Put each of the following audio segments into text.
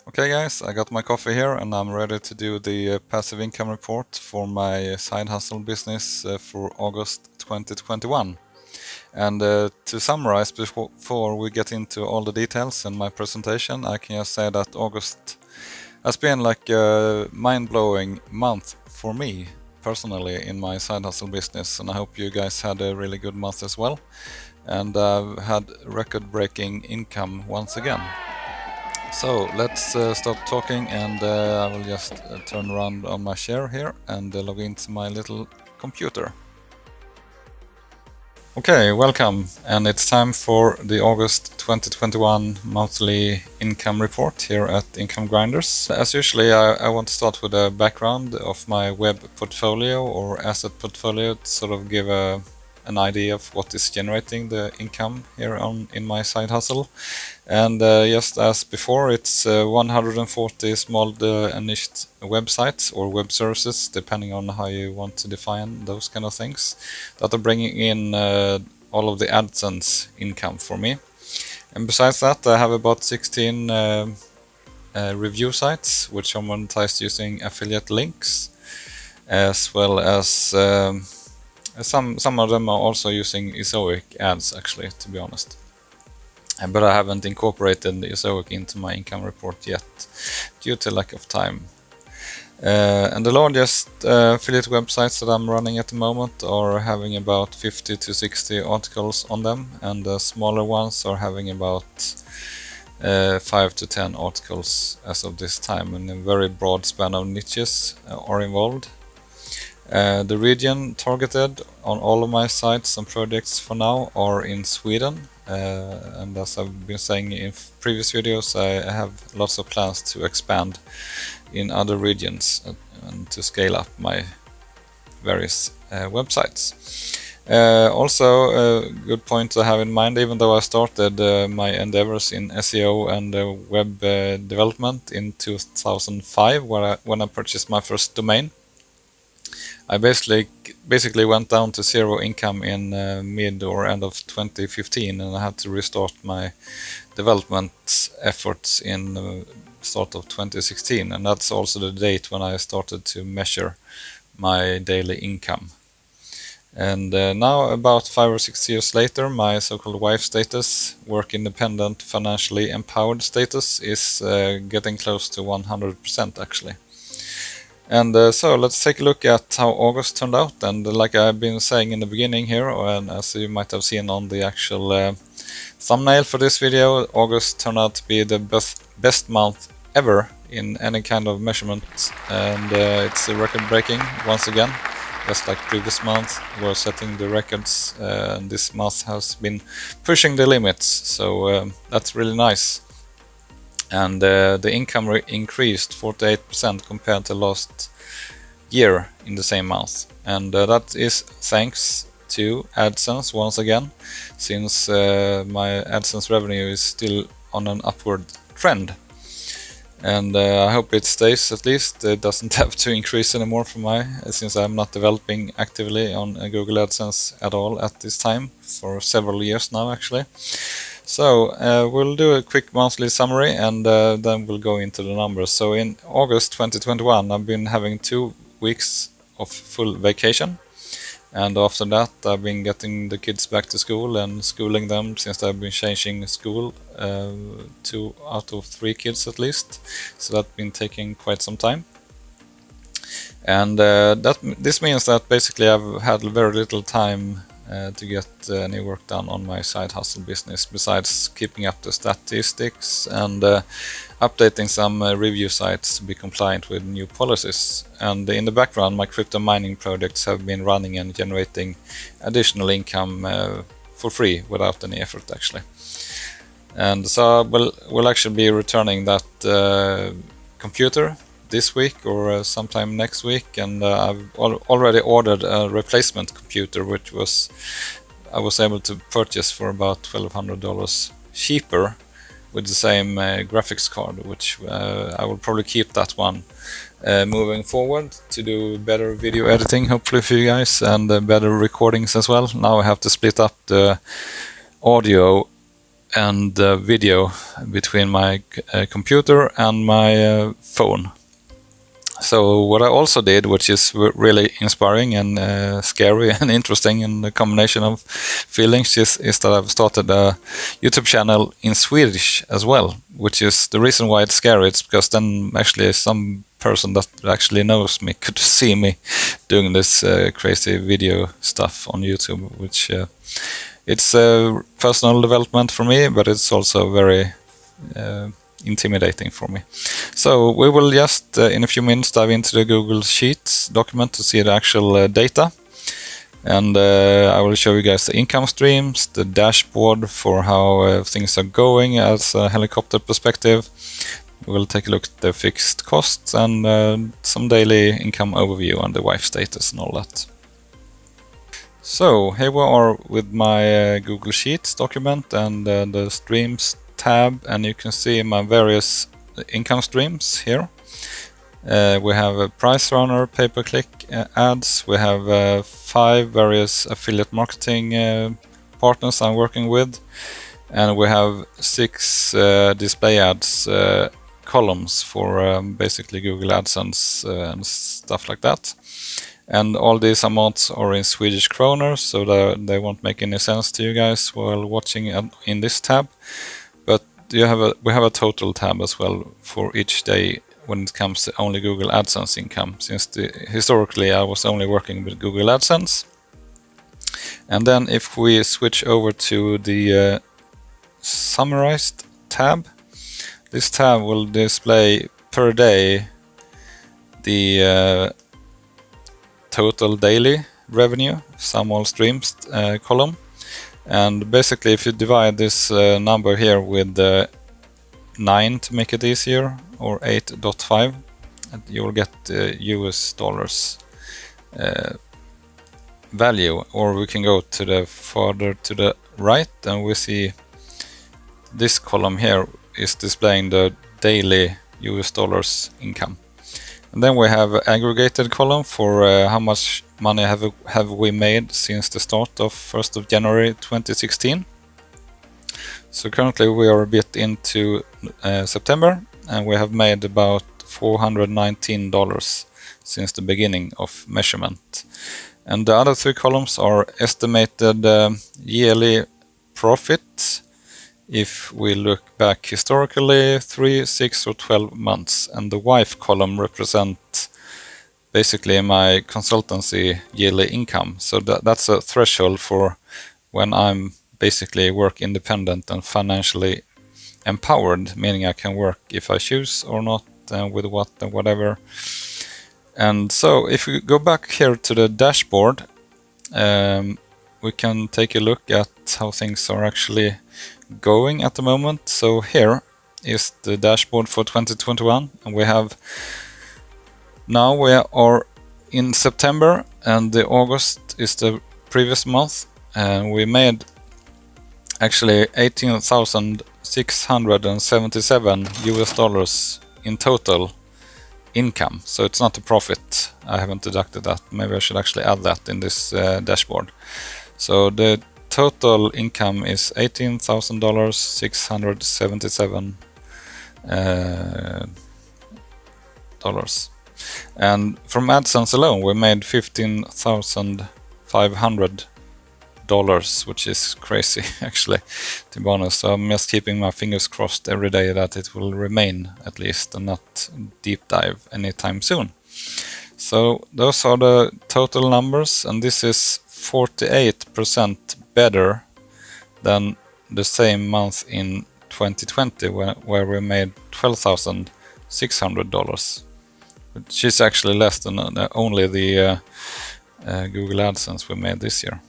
Okay guys, I got my coffee here and I'm ready to do the passive income report for my side hustle business for August 2021. And to summarize before we get into all the details in my presentation, I can just say that August has been like a mind-blowing month for me personally in my side hustle business, and I hope you guys had a really good month as well. And I've had record-breaking income once again. So let's stop talking, and I will just turn around on my chair here and log into my little computer. Okay, welcome, and it's time for the August 2021 monthly income report here at Income Grinders. As usually, I want to start with a background of my web portfolio or asset portfolio to sort of give an idea of what is generating the income here in my side hustle. And just as before, it's 140 small and niched websites or web services, depending on how you want to define those kind of things, that are bringing in all of the AdSense income for me. And besides that, I have about 16 review sites, which are monetized using affiliate links, as well as some of them are also using eSOIC ads, actually, to be honest. But I haven't incorporated the eSOIC into my income report yet, due to lack of time. And the largest affiliate websites that I'm running at the moment are having about 50 to 60 articles on them, and the smaller ones are having about 5 to 10 articles as of this time, and a very broad span of niches are involved. The region targeted on all of my sites and projects for now are in Sweden, and as I've been saying in previous videos, I have lots of plans to expand in other regions and to scale up my various websites. Also, a good point to have in mind, even though I started my endeavors in SEO and web development in 2005 when I purchased my first domain, I basically went down to zero income in mid or end of 2015, and I had to restart my development efforts in start of 2016, and that's also the date when I started to measure my daily income. And now, about 5 or 6 years later, my so-called wife status, work independent, financially empowered status, is getting close to 100% actually. And so let's take a look at how August turned out. And like I've been saying in the beginning here, and as you might have seen on the actual thumbnail for this video, August turned out to be the best month ever in any kind of measurement, and it's record-breaking once again. Just like previous month, we're setting the records, and this month has been pushing the limits, so that's really nice. And the income increased 48% compared to last year in the same month, and that is thanks to AdSense once again, since my AdSense revenue is still on an upward trend, and I hope it stays. At least it doesn't have to increase anymore since I'm not developing actively on Google AdSense at all at this time for several years now actually. So we'll do a quick monthly summary, and then we'll go into the numbers. So in August 2021, I've been having 2 weeks of full vacation, and after that I've been getting the kids back to school and schooling them, since I've been changing school, 2 out of 3 kids at least, so that's been taking quite some time. And this means that basically I've had very little time to get any work done on my side hustle business, besides keeping up the statistics and updating some review sites to be compliant with new policies. And in the background, my crypto mining projects have been running and generating additional income for free without any effort actually. And so we'll actually be returning that computer this week or sometime next week, and I've already ordered a replacement computer, which I was able to purchase for about $1,200 cheaper with the same graphics card, which I will probably keep that one moving forward to do better video editing hopefully for you guys, and better recordings as well. Now I have to split up the audio and video between my computer and my phone. So what I also did, which is really inspiring and scary and interesting, and a combination of feelings, is that I've started a YouTube channel in Swedish as well, which is the reason why it's scary. It's because then actually some person that actually knows me could see me doing this crazy video stuff on YouTube, which it's a personal development for me, but it's also very intimidating for me. So we will just in a few minutes dive into the Google Sheets document to see the actual data, and I will show you guys the income streams, the dashboard for how things are going as a helicopter perspective. We'll take a look at the fixed costs and some daily income overview on the wife status and all that. So here we are with my Google Sheets document and the streams tab, and you can see my various income streams here. We have a price runner, pay-per-click ads. We have 5 various affiliate marketing partners I'm working with, and we have 6 display ads columns for basically Google AdSense and stuff like that. And all these amounts are in Swedish kronor, so they won't make any sense to you guys while watching in this tab. But we have a total tab as well for each day when it comes to only Google AdSense income, since historically I was only working with Google AdSense. And then if we switch over to the summarized tab, this tab will display per day the total daily revenue, sum all streams column. And basically if you divide this number here with 9 to make it easier, or 8.5, you will get US dollars value. Or we can go to the further to the right, and we see this column here is displaying the daily US dollars income. And then we have aggregated column for how much money have we made since the start of 1st of January 2016. So currently we are a bit into September, and we have made about $419 since the beginning of measurement. And the other 3 columns are estimated yearly profit if we look back historically 3, 6 or 12 months. And the wife column represents basically my consultancy yearly income. So that's a threshold for when I'm basically work independent and financially empowered, meaning I can work if I choose or not, and with what and whatever. And so if we go back here to the dashboard, we can take a look at how things are actually going at the moment. So here is the dashboard for 2021, and we are in September, and the August is the previous month, and we made actually 18,677 US dollars in total income. So it's not a profit. I haven't deducted that. Maybe I should actually add that in this dashboard. So the total income is $18,677 dollars. And from AdSense alone we made $15,500, which is crazy actually, to be honest. So I'm just keeping my fingers crossed every day that it will remain at least and not deep dive anytime soon. So those are the total numbers, and this is 48% better than the same month in 2020 where we made $12,600, which is actually less than only the Google AdSense we made this year.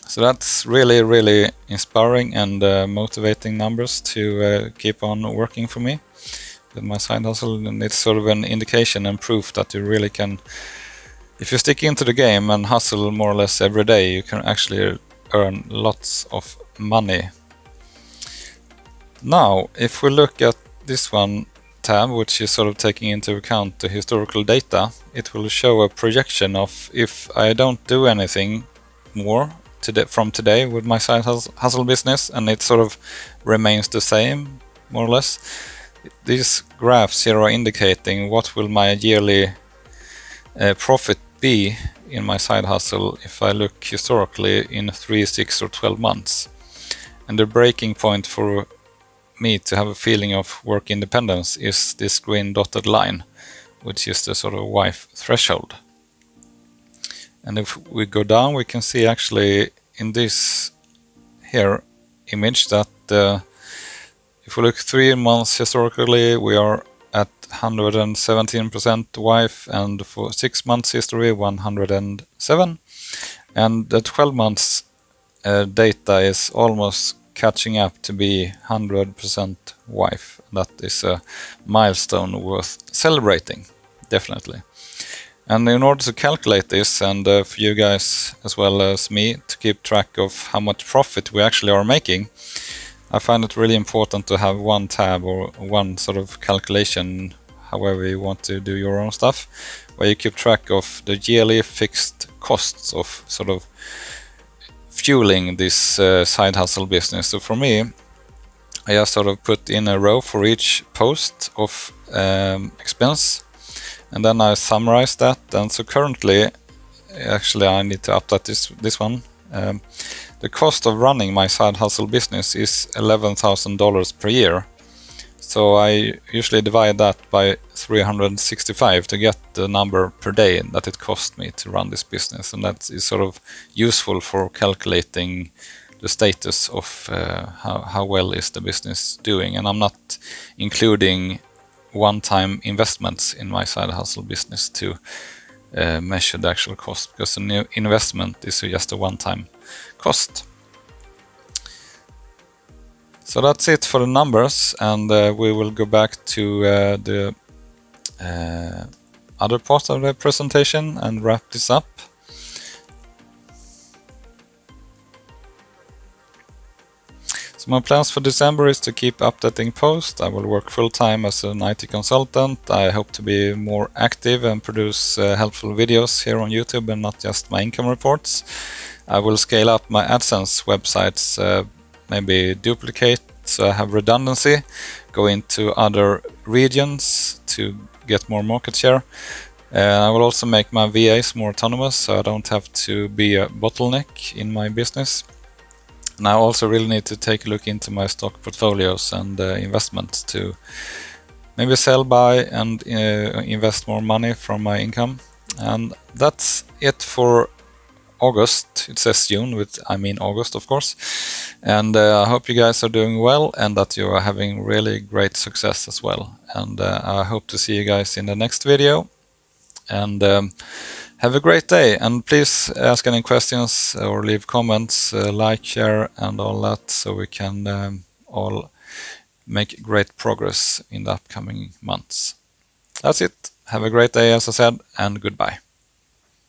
So that's really inspiring and motivating numbers to keep on working for me with my side hustle, and it's sort of an indication and proof that you really can, if you stick into the game and hustle more or less every day, you can actually earn lots of money. Now, if we look at this one tab, which is sort of taking into account the historical data, it will show a projection of if I don't do anything more from today with my side hustle business, and it sort of remains the same, more or less. These graphs here are indicating what will my yearly profit be in my side hustle if I look historically in 3, 6 or 12 months. And the breaking point for me to have a feeling of work independence is this green dotted line, which is the sort of wife threshold. And if we go down, we can see actually in this here image that if we look 3 months historically, we are at 117% wife, and for 6 months history 107, and the 12 months data is almost catching up to be 100% wife. That is a milestone worth celebrating, definitely. And in order to calculate this, and for you guys as well as me to keep track of how much profit we actually are making, I find it really important to have one tab or one sort of calculation, however you want to do your own stuff, where you keep track of the yearly fixed costs of sort of fueling this side hustle business. So for me, I just sort of put in a row for each post of expense, and then I summarize that. And so currently, actually I need to update this one. The cost of running my side hustle business is $11,000 per year. So I usually divide that by 365 to get the number per day that it cost me to run this business. And that is sort of useful for calculating the status of how well is the business doing. And I'm not including one-time investments in my side hustle business to measure the actual cost, because the new investment is just a one-time cost. So that's it for the numbers, and we will go back to the other part of the presentation and wrap this up. So my plans for December is to keep updating posts. I will work full-time as an IT consultant. I hope to be more active and produce helpful videos here on YouTube and not just my income reports. I will scale up my AdSense websites, maybe duplicate so I have redundancy, go into other regions to get more market share. I will also make my VAs more autonomous, so I don't have to be a bottleneck in my business. And I also really need to take a look into my stock portfolios and investments to maybe sell, buy, and invest more money from my income. And that's it for August. It says June, with I mean August, of course. And I hope you guys are doing well and that you are having really great success as well. And I hope to see you guys in the next video. And have a great day, and please ask any questions or leave comments, like, share, and all that, so we can all make great progress in the upcoming months. That's it. Have a great day, as I said, and goodbye.